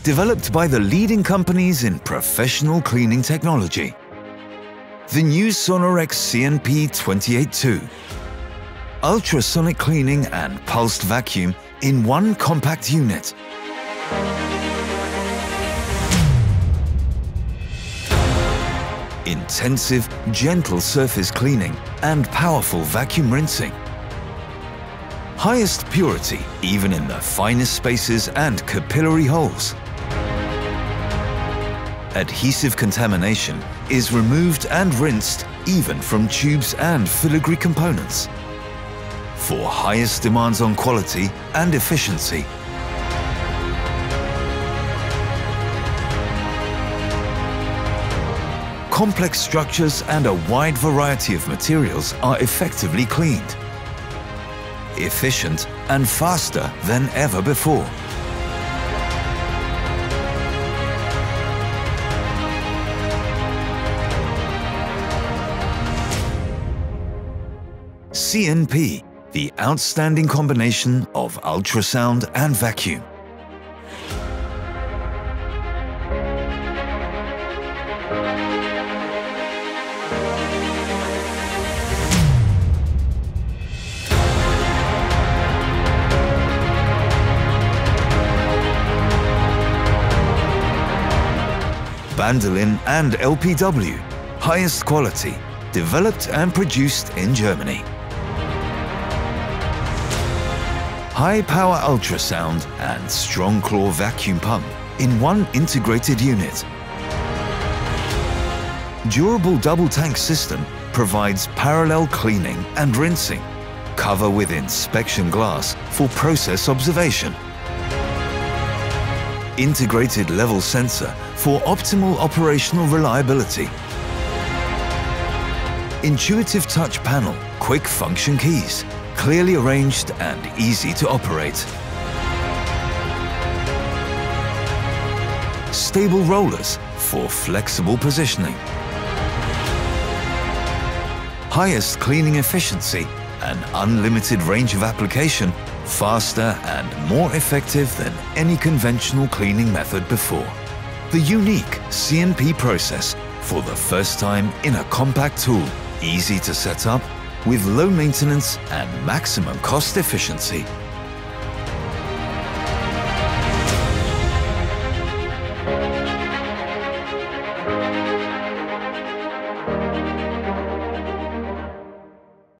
developed by the leading companies in professional cleaning technology. The new Sonorex CNP 282. Ultrasonic cleaning and pulsed vacuum in one compact unit. Intensive, gentle surface cleaning and powerful vacuum rinsing. Highest purity even in the finest spaces and capillary holes. Adhesive contamination is removed and rinsed even from tubes and filigree components. For highest demands on quality and efficiency. Complex structures and a wide variety of materials are effectively cleaned. Efficient and faster than ever before. CNP, the outstanding combination of ultrasound and vacuum. Bandelin and LPW, highest quality, developed and produced in Germany. High power ultrasound and strong claw vacuum pump in one integrated unit. Durable double tank system provides parallel cleaning and rinsing, cover with inspection glass for process observation. Integrated level sensor for optimal operational reliability. Intuitive touch panel, quick function keys, clearly arranged and easy to operate. Stable rollers for flexible positioning. Highest cleaning efficiency and unlimited range of application, faster and more effective than any conventional cleaning method before. The unique CNP process for the first time in a compact tool, easy to set up, with low maintenance and maximum cost efficiency.